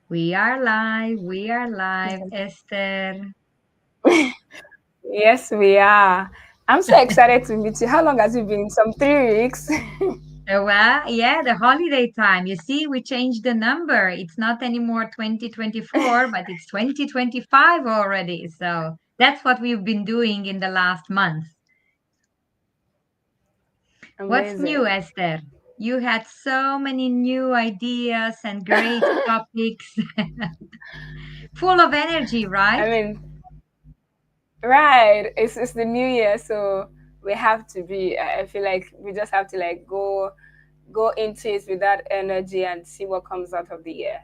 We are live. We are live, Okay. Esther. Yes, we are. I'm so excited to meet you. How long has it been? Some 3 weeks. Well, yeah, the holiday time. You see, we changed the number. It's not anymore 2024, but it's 2025 already. So that's what we've been doing in the last month. What's new, Amazing. Esther? You had so many new ideas and great topics, full of energy, I right? mean, right. It's the new year, so we have to be. I feel like we just have to like go into it with that energy and see what comes out of the year.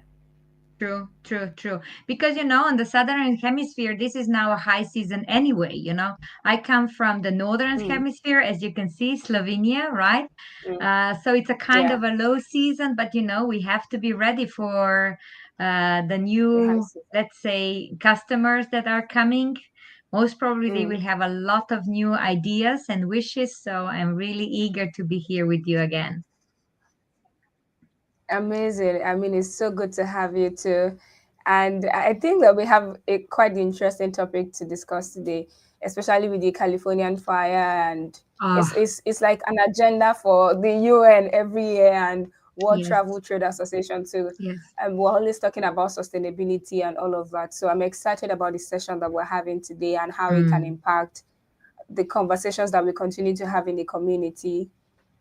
True, true, true. Because, on the southern hemisphere, this is now a high season anyway. I come from the northern Mm, hemisphere, as you can see, Slovenia, right? mm, So it's a kind yeah, of a low season, but, we have to be ready for the the high new, season. let's say, customers that are coming. Most probably they will Mm. have a lot of new ideas and wishes. So I'm really eager to be here with you again. Amazing. I mean, it's so good to have you too. And I think that we have a quite interesting topic to discuss today, especially with the Californian fire. And Oh, it's like an agenda for the UN every year and World yes, Travel Trade Association too. yes. And we're always talking about sustainability and all of that. So I'm excited about the session that we're having today and how it can Mm, impact the conversations that we continue to have in the community.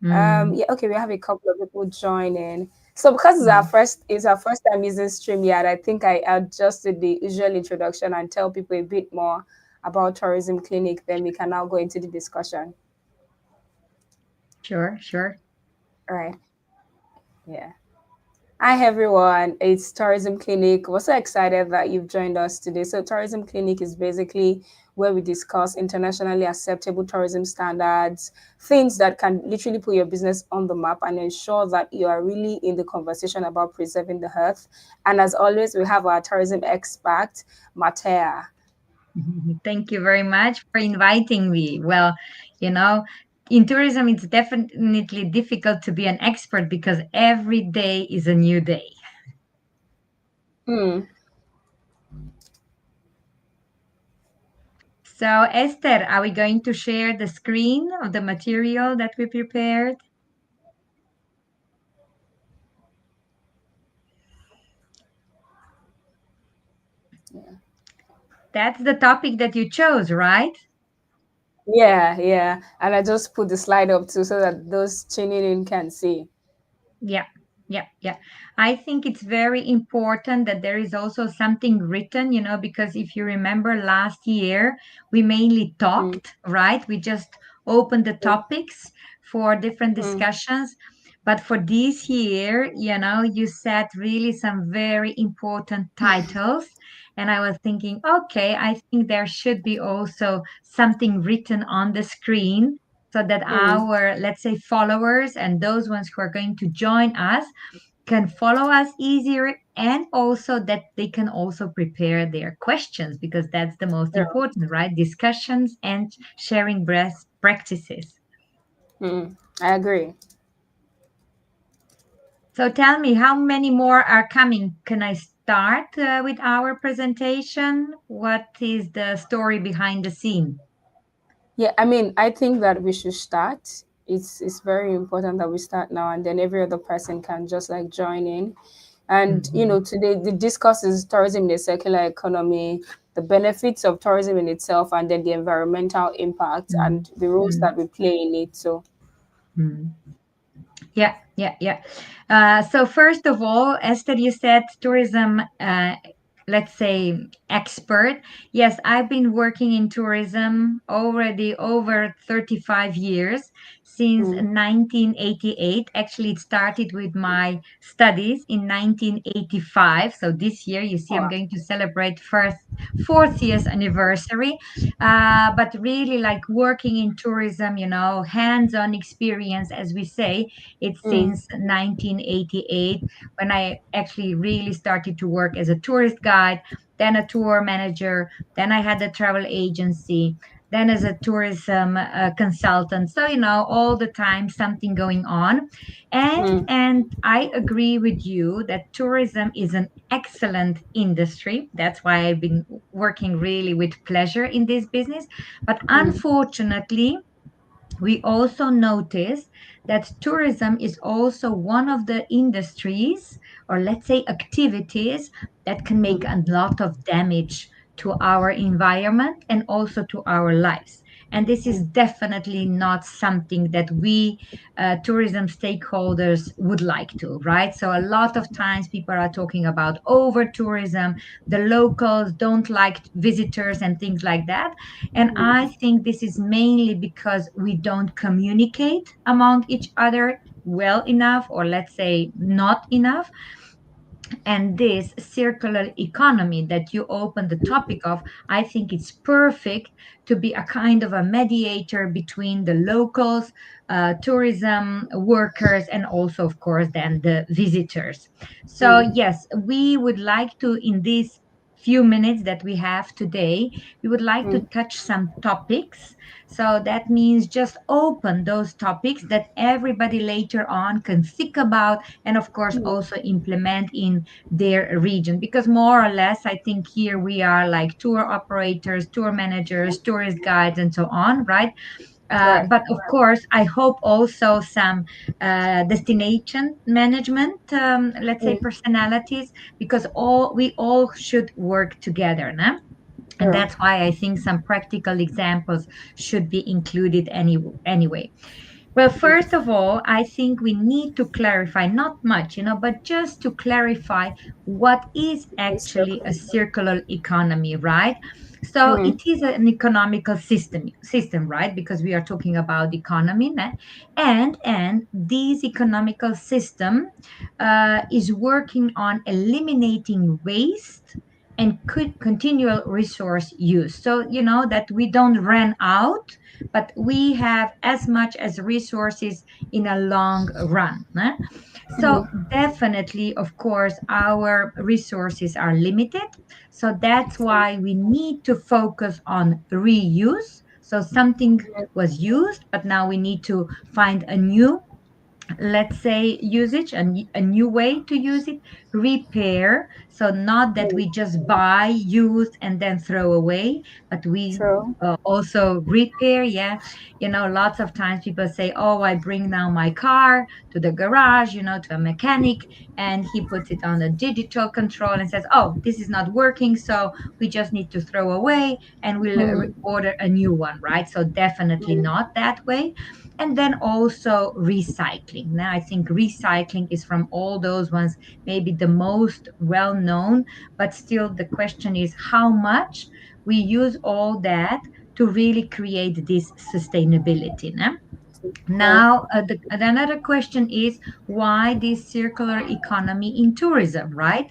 mm, Yeah, okay, we have a couple of people joining. So because mm. it's our first time using StreamYard, I think I adjusted the usual introduction and tell people a bit more about tourism clinic. Then we can now go into the discussion. Sure, sure. All right. Yeah. Hi everyone, it's Tourism Clinic. We're so excited that you've joined us today. So Tourism Clinic is basically where we discuss internationally acceptable tourism standards, things that can literally put your business on the map and ensure that you are really in the conversation about preserving the earth. And as always, we have our tourism expert, Mateja. Thank you very much for inviting me. Well, you know, in tourism, it's definitely difficult to be an expert because every day is a new day. Hmm. So, Esther, are we going to share the screen of the material that we prepared? That's the topic that you chose, right? Yeah, yeah. And I just put the slide up too so that those tuning in can see. Yeah, yeah, yeah. I think it's very important that there is also something written, because if you remember last year, we mainly Mm, talked, right? We just opened the mm, topics for different mm, discussions. But for this year, you set really some very important titles. And I was thinking, okay, I think there should be also something written on the screen so that mm. our, let's say, followers and those ones who are going to join us can follow us easier, and also that they can also prepare their questions, because that's the most Sure. important, right? Discussions and sharing best practices. Mm, I agree. So tell me, how many more are coming? Can I start with our presentation? What is the story behind the scene? Yeah, I mean, I think that we should start. It's very important that we start now, and then every other person can just like join in. And Mhm. today the discourse is tourism in the circular economy, the benefits of tourism in itself, and then the environmental impact Mm, and the roles mm, that we play in it. So, mm. Yeah, yeah, yeah. So first of all, Esther, you said tourism, let's say expert. Yes, I've been working in tourism already over 35 years, since mm, 1988. Actually, it started with my studies in 1985. So this year, you see, I'm wow. going to celebrate first fourth year's anniversary. But really, like working in tourism, hands-on experience, as we say, it's Mm, since 1988, when I actually really started to work as a tourist guide, then a tour manager, then I had a travel agency. then as a tourism consultant. So, all the time something going on. And I agree with you that tourism is an excellent industry. That's why I've been working really with pleasure in this business. But mm, unfortunately, we also notice that tourism is also one of the industries, or let's say activities, that can make mm, a lot of damage to our environment and also to our lives. And this is mm, definitely not something that we tourism stakeholders would like to, right? So a lot of times people are talking about over tourism, the locals don't like visitors and things like that. And I mm, think this is mainly because we don't communicate among each other well enough, or let's say not enough. And this circular economy that you open the topic of, I think it's perfect to be a kind of a mediator between the locals, tourism workers, and also, of course, then the visitors. So mm, yes, we would like to, in these few minutes that we have today, we would like to mm, touch some topics. So that means just open those topics that everybody later on can think about, and of course mm. also implement in their region. Because more or less, I think here we are like tour operators, tour managers, tourist guides, and so on, right? Right. But of course, I hope also some destination management, let's say, Mm, personalities, because all we all should work together, no? And true. that's why I think some practical examples should be included anyway. Well, first of all, I think we need to clarify, not much, but just to clarify what is It's actually a circle. circular economy, right? So it Mm, is an economical system, right? Because we are talking about economy, né? And this economical system is working on eliminating waste and continual resource use. So that we don't run out, but we have as much as resources in a long run. Eh? So mm, definitely, of course, our resources are limited. So that's why we need to focus on reuse. So something was used, but now we need to find a new, let's say, usage, a new way to use it. Repair, so not that mm. we just buy used and then throw away, but we True. also repair. Yeah, lots of times people say, oh, I bring now my car to the garage, to a mechanic, and he puts it on a digital control and says, oh, this is not working, so we just need to throw away and we'll Mm, order a new one, right? So definitely mm, not that way. And then also recycling. Now, I think recycling is from all those ones, maybe the most well known, but still the question is how much we use all that to really create this sustainability. No? right. Now, another question is why this circular economy in tourism, right?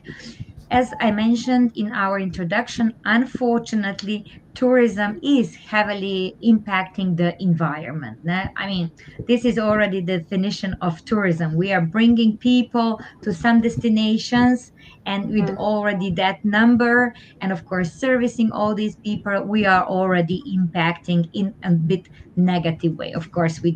As I mentioned in our introduction, unfortunately, tourism is heavily impacting the environment. I mean, this is already the definition of tourism. We are bringing people to some destinations, and with Mm, already that number, and of course, servicing all these people, we are already impacting in a bit negative way. Of course, we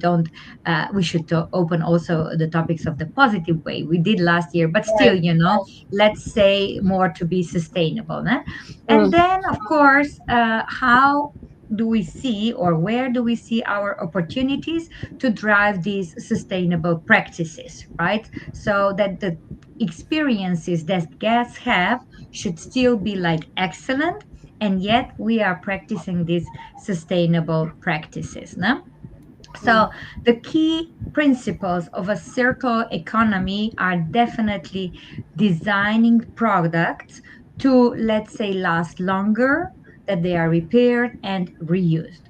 should open also the topics of the positive way. We did last year, but still, right. let's say more to be sustainable. Né? And Mm, then, of course, how do we see, or where do we see our opportunities to drive these sustainable practices, right? So that the experiences that guests have should still be like excellent, and yet we are practicing these sustainable practices. No? mm, So the key principles of a circular economy are definitely designing products to, let's say, last longer, that they are repaired and reused.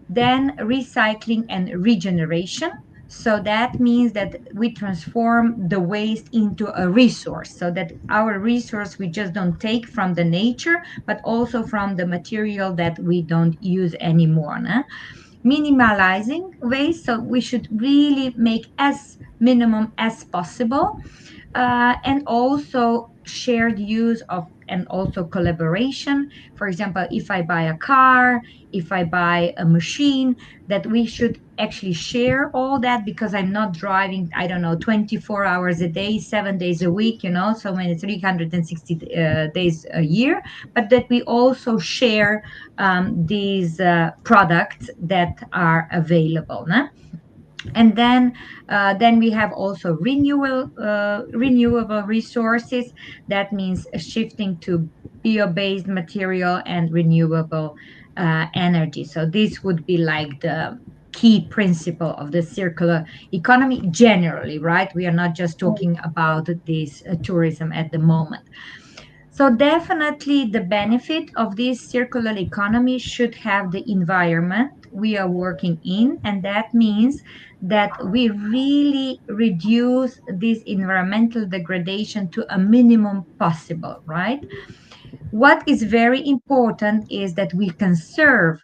Then recycling and regeneration. So that means that we transform the waste into a resource, so that our resource we just don't take from the nature, but also from the material that we don't use anymore. Né? Minimalizing waste, so we should really make as minimum as possible, and also shared use of and also collaboration. For example, if I buy a car, if I buy a machine, that we should actually share all that, because I'm not driving, I don't know, 24 hours a day, 7 days a week, so many 360 days a year, but that we also share these products that are available. Nah? And then we have also renewable resources. That means shifting to bio-based material and renewable energy. So this would be like the key principle of the circular economy generally, right? We are not just talking about this tourism at the moment. So definitely the benefit of this circular economy should have the environment we are working in, and that means that we really reduce this environmental degradation to a minimum possible, right? What is very important is that we conserve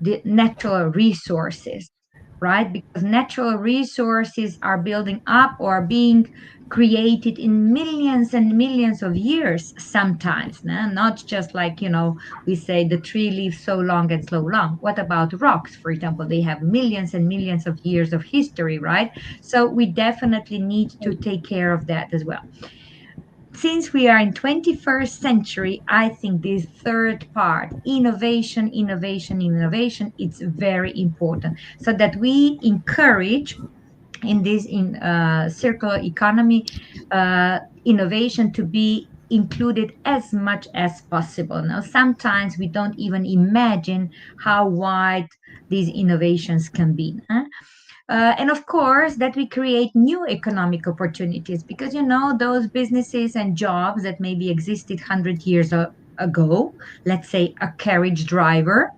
the natural resources, right? Because natural resources are building up or being created in millions and millions of years sometimes, not just like, we say the tree lives so long and so long. What about rocks, for example? They have millions and millions of years of history, right? So we definitely need to take care of that as well. Since we are in 21st century, I think this third part, innovation, innovation, innovation, it's very important, so that we encourage in this in circular economy innovation to be included as much as possible. Now sometimes we don't even imagine how wide these innovations can be, huh? And of course, that we create new economic opportunities, because those businesses and jobs that maybe existed 100 years ago, let's say a carriage driver.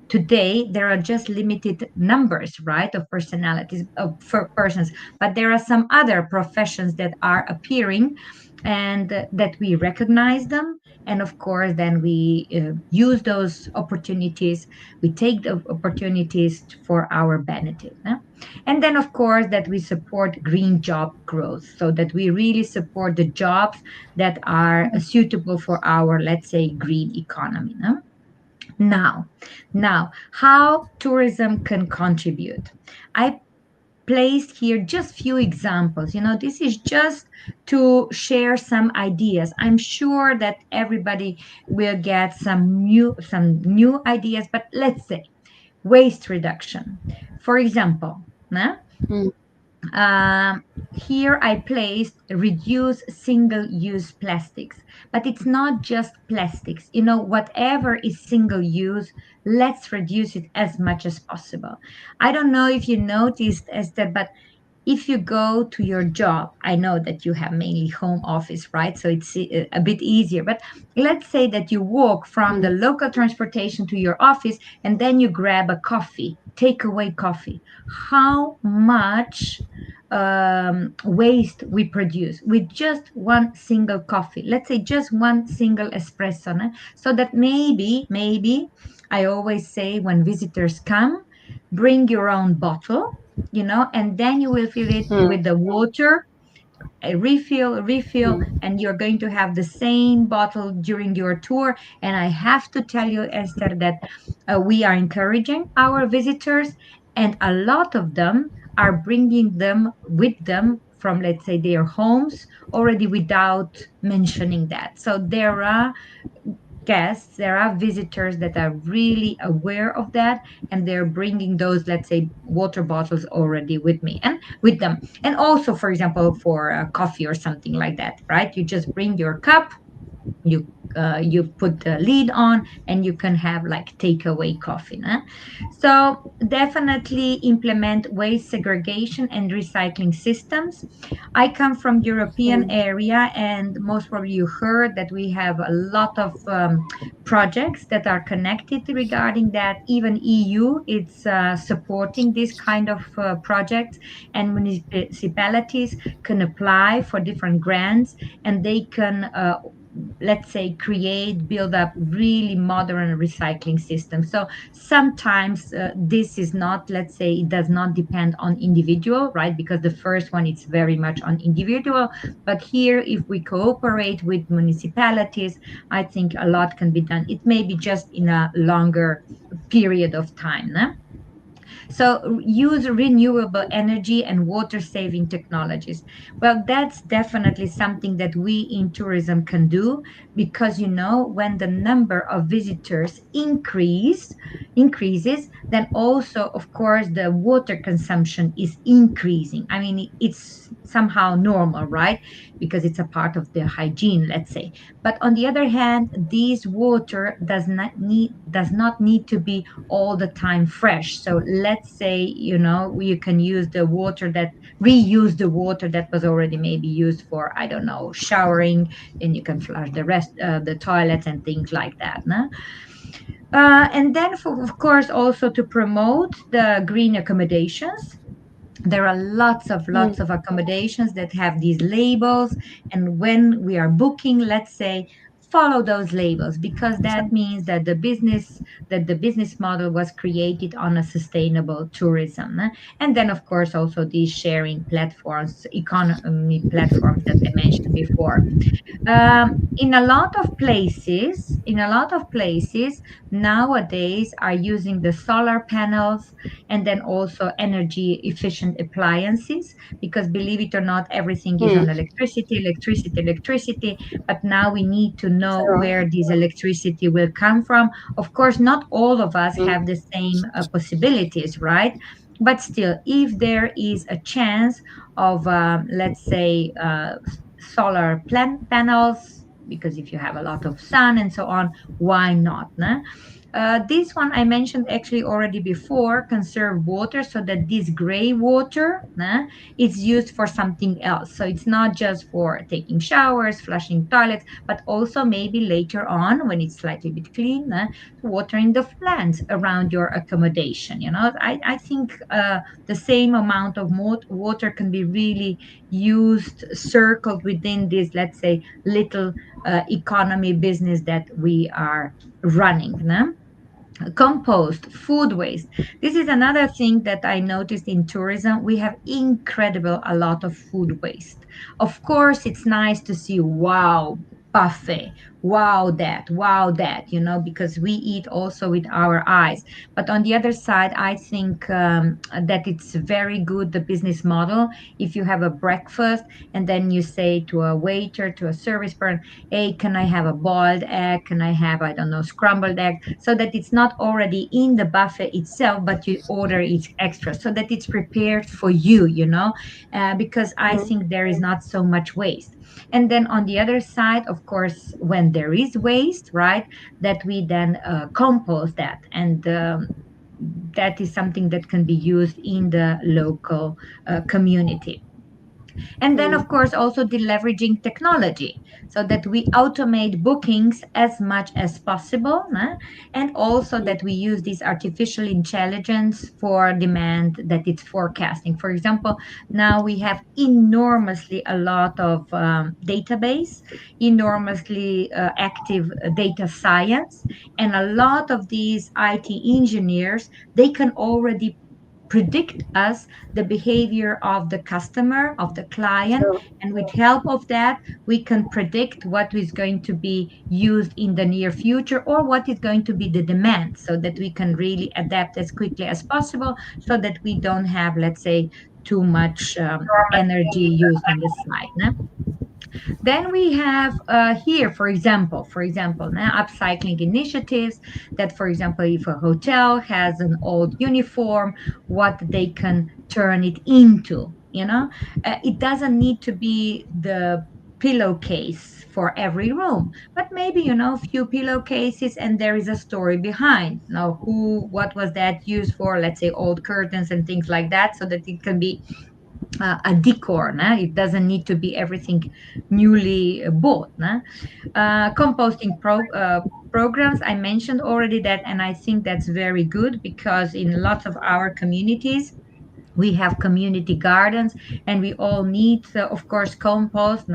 Today, there are just limited numbers, right, of personalities, of for persons, but there are some other professions that are appearing, and that we recognize them. And of course, then we use those opportunities. We take the opportunities for our benefit. And then, of course, that we support green job growth, so that we really support the jobs that are suitable for our, let's say, green economy. No? Now, now, how tourism can contribute. I placed here just few examples. This is just to share some ideas. I'm sure that everybody will get some new ideas, but let's say waste reduction. For example, nah? Mm, Um, Here I placed reduce single use plastics, but it's not just plastics. Whatever is single use, let's reduce it as much as possible. I don't know if you noticed, Esther, but if you go to your job, I know that you have mainly home office, right? So it's a bit easier. But let's say that you walk from the mm, local transportation to your office, and then you grab a coffee, takeaway coffee. How much waste we produce with just one single coffee? Let's say just one single espresso. So that maybe, I always say when visitors come, bring your own bottle, and then you will fill it mm, with the water, refill, mm, and you're going to have the same bottle during your tour. And I have to tell you, Esther, that we are encouraging our visitors, and a lot of them are bringing them with them from, let's say, their homes already, without mentioning that. So there are guests, there are visitors that are really aware of that, and they're bringing those, let's say, water bottles already with me and with them. And also, for example, for coffee or something like that, right? You just bring your cup, you put the lid on, and you can have like takeaway coffee. So definitely implement waste segregation and recycling systems. I come from European mm, area, and most probably you heard that we have a lot of projects that are connected regarding that. Even EU it's supporting this kind of projects, and municipalities can apply for different grants, and they can let's say, build up really modern recycling systems. So sometimes this is not, let's say, it does not depend on individual, right? Because the first one, it's very much on individual. But here, if we cooperate with municipalities, I think a lot can be done. It may be just in a longer period of time. No? So use renewable energy and water saving technologies. Well, that's definitely something that we in tourism can do, because when the number of visitors increases, then also, of course, the water consumption is increasing. I mean, it's somehow normal, right? Because it's a part of the hygiene, let's say. But on the other hand, this water does not need to be all the time fresh. So let's say, you can reuse the water that was already maybe used for, I don't know, showering, and you can flush the toilets and things like that. No? And then, of course, also to promote the green accommodations. There are lots of accommodations that have these labels, and when we are booking, let's say, follow those labels, because that means that the business model was created on a sustainable tourism. And then, of course, also these sharing platforms, economy platforms that I mentioned before. In a lot of places nowadays are using the solar panels, and then also energy efficient appliances, because believe it or not, everything is on electricity, electricity, electricity. But now we need to know So, where this electricity will come from. Of course, not all of us mm, have the same possibilities, right? But still, if there is a chance of, let's say, solar panels, because if you have a lot of sun and so on, why not? No? This one I mentioned actually already before, conserve water, so that this gray water is used for something else. So it's not just for taking showers, flushing toilets, but also maybe later on, when it's slightly bit clean, watering the plants around your accommodation. I think the same amount of water can be really used, circled within this, let's say, little economy business that we are running. No? Compost, food waste. This is another thing that I noticed in tourism. We have incredible a lot of food waste. Of course, it's nice to see, wow, buffet, wow, that, because we eat also with our eyes. But on the other side, I think that it's very good, the business model. If you have a breakfast and then you say to a waiter, to a service person, hey, can I have a boiled egg? Can I have, I don't know, scrambled egg? So that it's not already in the buffet itself, but you order it extra, so that it's prepared for you, because I mm, think there is not so much waste. And then on the other side, of course, when there is waste, right, that we then compost that. And that is something that can be used in the local community. And then, of mm, course, also the leveraging technology, so that we automate bookings as much as possible, and also mm. that we use this artificial intelligence for demand, that it's forecasting. For example, now we have enormously a lot of database, enormously active data science, and a lot of these IT engineers, they can already predict us the behavior of the customer, of the client, So, and with help of that we can predict what is going to be used in the near future, or what is going to be the demand, so that we can really adapt as quickly as possible, so that we don't have, let's say, too much energy used on the side. No? Then we have here, for example, now upcycling initiatives, that, for example, if a hotel has an old uniform, what they can turn it into. It doesn't need to be the pillowcase for every room, but maybe, a few pillowcases, and there is a story behind. Now, what was that used for? Let's say old curtains and things like that, so that it can be a decor. It doesn't need to be everything newly bought. Composting programs, I mentioned already that, and I think that's very good, because in lots of our communities we have community gardens, and we all need, of course, compost.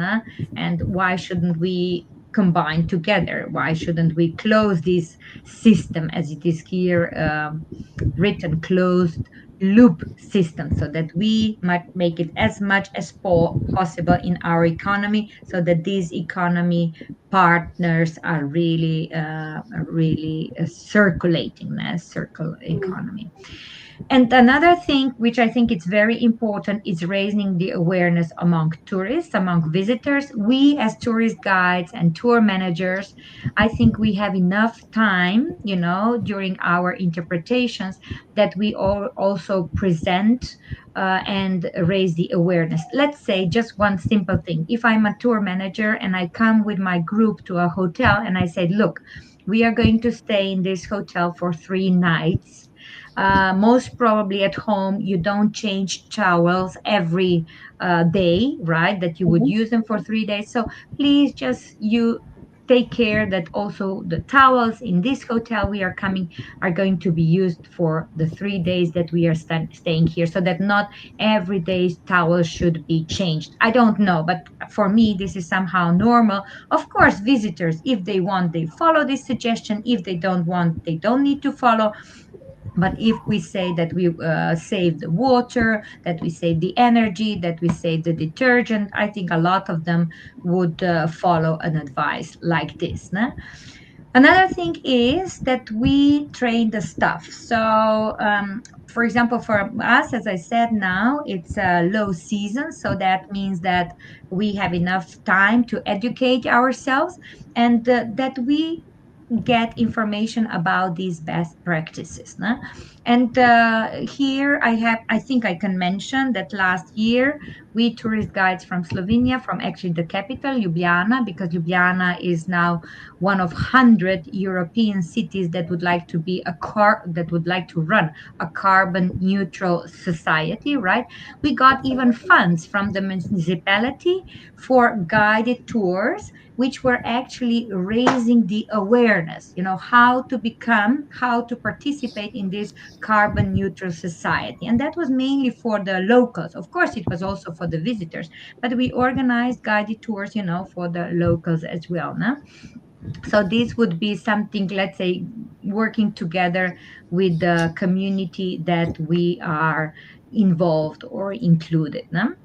And why shouldn't we combine together? Why shouldn't we close this system, as it is here written, closed loop system, so that we might make it as much as possible in our economy, so that these economy partners are really circulating, a circle economy. And another thing which I think is very important is raising the awareness among tourists, among visitors. We as tourist guides and tour managers, I think we have enough time, during our interpretations, that we all also present and raise the awareness. Let's say just one simple thing. If I'm a tour manager and I come with my group to a hotel and I say, look, we are going to stay in this hotel for 3 nights. Most probably at home, you don't change towels every day, right? That you would Mhm. use them for 3 days. So please just you take care that also the towels in this hotel we are coming are going to be used for the 3 days that we are staying here, so that not every day's towels should be changed. I don't know, but for me this is somehow normal. Of course, visitors, if they want, they follow this suggestion. If they don't want, they don't need to follow. But if we say that we save the water, that we save the energy, that we save the detergent, I think a lot of them would follow an advice like this. No? Another thing is that we train the staff. So, for example, for us, as I said, now it's a low season. So that means that we have enough time to educate ourselves, and that we get information about these best practices. No? And here I think I can mention that last year we tourist guides from Slovenia, from actually the capital, Ljubljana, because Ljubljana is now one of 100 European cities that would like to be that would like to run a carbon neutral society, right? We got even funds from the municipality for guided tours, which were actually raising the awareness, how to participate in this carbon neutral society. And that was mainly for the locals. Of course, it was also for the visitors, but we organized guided tours, for the locals as well. No? So this would be something, let's say, working together with the community that we are involved or included. No?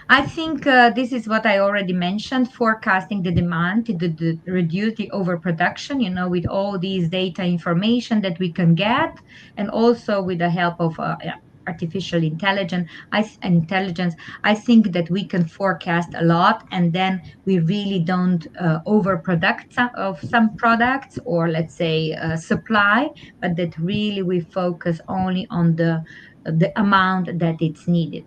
I think this is what I already mentioned, forecasting the demand to reduce the overproduction, with all these data information that we can get, and also with the help of yeah, artificial intelligence. I think that we can forecast a lot, and then we really don't overproduct some products, or let's say supply, but that really we focus only on the amount that it's needed.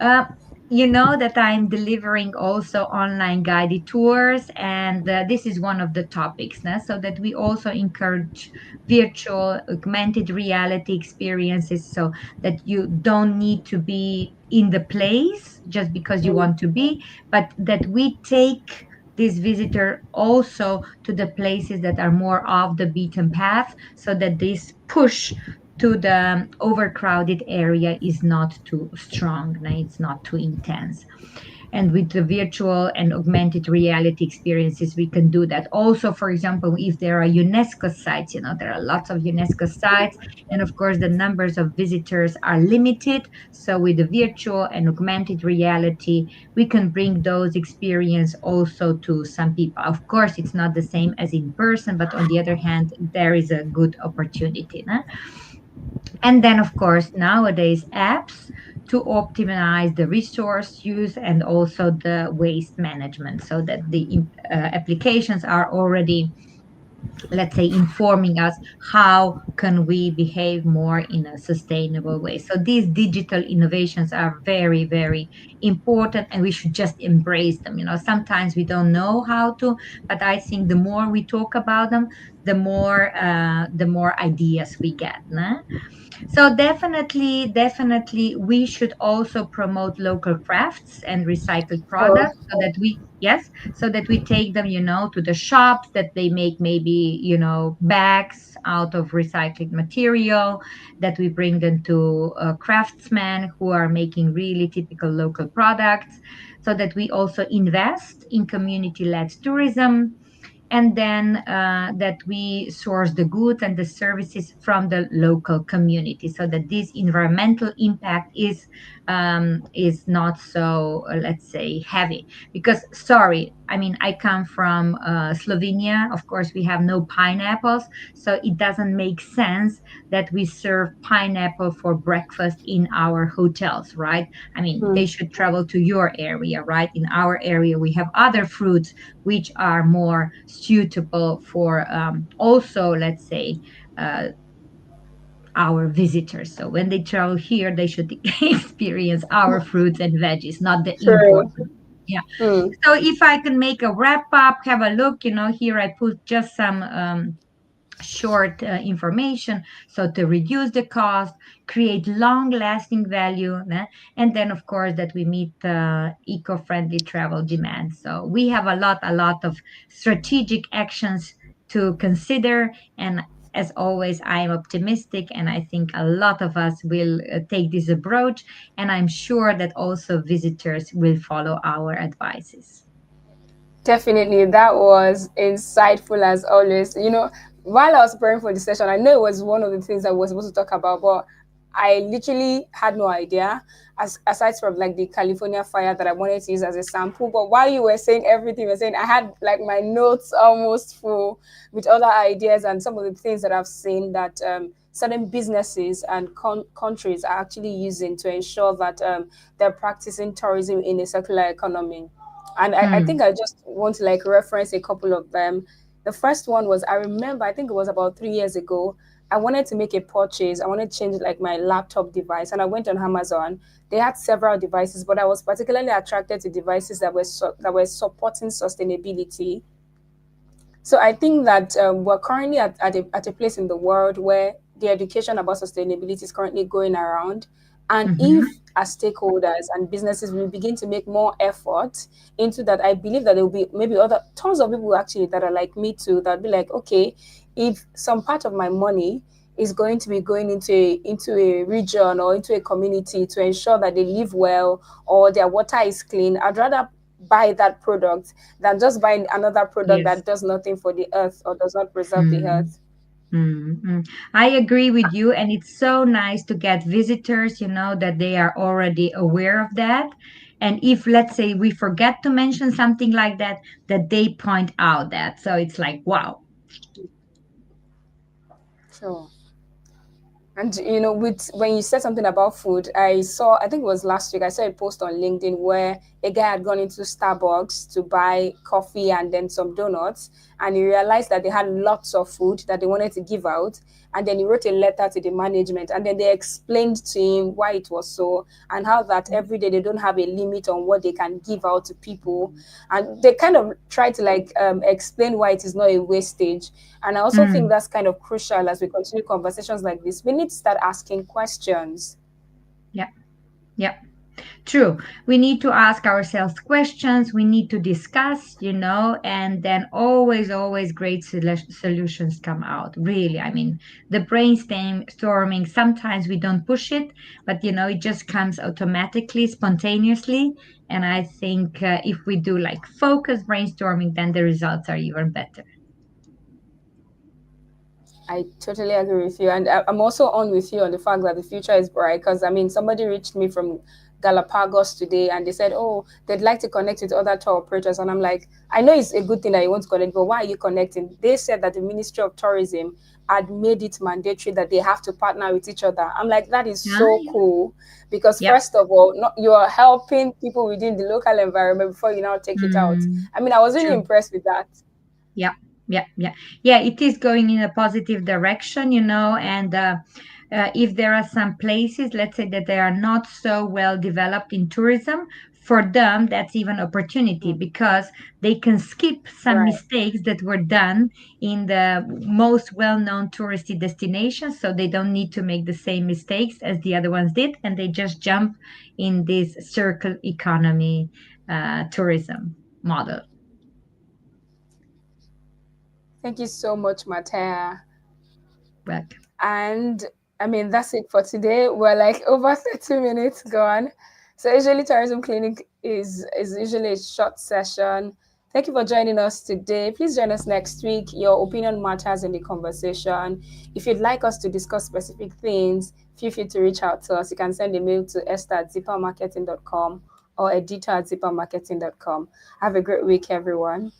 Uh, you know that I'm delivering also online guided tours, and this is one of the topics, so that we also encourage virtual augmented reality experiences, so that you don't need to be in the place just because you want to be, but that we take this visitor also to the places that are more off the beaten path, so that this push to the overcrowded area is not too strong, no, it's not too intense. And with the virtual and augmented reality experiences, we can do that. Also, for example, if there are UNESCO sites, there are lots of UNESCO sites, and of course, the numbers of visitors are limited. So, with the virtual and augmented reality, we can bring those experience also to some people. Of course, it's not the same as in person, but on the other hand, there is a good opportunity. No? And then, of course, nowadays, apps to optimize the resource use and also the waste management, so that the applications are already, let's say, informing us how can we behave more in a sustainable way. So these digital innovations are very, very important, and we should just embrace them. Sometimes we don't know how to, but I think the more we talk about them, the more ideas we get. Nah? So definitely, we should also promote local crafts and recycled So, products, so that so that we take them, to the shops that they make maybe, bags out of recycled material, that we bring them to craftsmen who are making really typical local products, so that we also invest in community led tourism, and then that we source the goods and the services from the local community, so that this environmental impact is not so, let's say, heavy. Because, sorry, I mean, I come from Slovenia. Of course, we have no pineapples, so it doesn't make sense that we serve pineapple for breakfast in our hotels, right? I mean, they should travel to your area, right? In our area we have other fruits which are more suitable for, also, let's say, uh, our visitors. So when they travel here, they should experience our fruits and veggies, not the True. imported. Yeah. Mm. So if I can make a wrap up, have a look, here I put just some short information, so to reduce the cost, create long lasting value, and then of course that we meet eco-friendly travel demands. So we have a lot of strategic actions to consider, and as always I am optimistic, and I think a lot of us will take this approach, and I'm sure that also visitors will follow our advices. Definitely, that was insightful as always. While I was preparing for the session, I know it was one of the things I was supposed to talk about, but I literally had no idea, aside from like the California fire that I wanted to use as a sample. But while you were saying everything, you were saying, I had like my notes almost full with other ideas and some of the things that I've seen that certain businesses and countries are actually using to ensure that they're practicing tourism in a circular economy. And I think Mm, I just want to like reference a couple of them. The first one was, I remember, I think it was about 3 years ago. I wanted to make a purchase. I wanted to change like my laptop device, and I went on Amazon. They had several devices, but I was particularly attracted to devices that were supporting sustainability. So I think that we're currently at a place in the world where the education about sustainability is currently going around. And if mhm, as stakeholders and businesses we begin to make more effort into that, I believe that there will be maybe other tons of people actually that are like me too, that be like, okay, if some part of my money is going to be going into a region or into a community to ensure that they live well or their water is clean, I'd rather buy that product than just buying another product yes. that does nothing for the earth or does not preserve the Mm. earth. Mm. I agree with you, and it's so nice to get visitors, that they are already aware of that. And if, let's say, we forget to mention something like that, that they point out that. So it's like, wow. Sure. And with when you said something about food, I saw, I think it was last week, I saw a post on LinkedIn where a guy had gone into Starbucks to buy coffee and then some donuts, and he realized that they had lots of food that they wanted to give out, and then he wrote a letter to the management, and then they explained to him why it was so, and how that every day they don't have a limit on what they can give out to people, and they kind of try to like explain why it is not a wastage. And I also think Mm. that's kind of crucial as we continue conversations like this. We need to start asking questions. Yeah, yeah. True. We need to ask ourselves questions. We need to discuss, and then always great solutions come out. Really. I mean, the brainstorming, sometimes we don't push it, but, it just comes automatically, spontaneously. And I think if we do like focused brainstorming, then the results are even better. I totally agree with you. And I'm also on with you on the fact that the future is bright because, I mean, somebody reached me from Galapagos today and they said, oh, they'd like to connect with other tour operators. And I'm like, I know it's a good thing that you want to connect, but why are you connecting? They said that the Ministry of Tourism had made it mandatory that they have to partner with each other. I'm like, that is Yeah, so yeah. cool because, Yep. first of all, not, you are helping people within the local environment before you now take it out. Mm, I mean, I was really true. impressed with that. Yeah, yeah, yeah, yeah. It is going in a positive direction, and if there are some places, let's say that they are not so well developed in tourism, for them that's even opportunity, Hmm. because they can skip some Right. mistakes that were done in the most well-known touristy destinations, so they don't need to make the same mistakes as the other ones did, and they just jump in this circle economy tourism model. Thank you so much, Mateja. welcome. And I mean, that's it for today. We're like over 30 minutes gone. So usually tourism clinic is usually a short session. Thank you for joining us today. Please join us next week. Your opinion matters in the conversation. If you'd like us to discuss specific things, feel free to reach out to us. You can send a mail to esther@zippermarketing.com or editor@zippermarketing.com. Have a great week, everyone.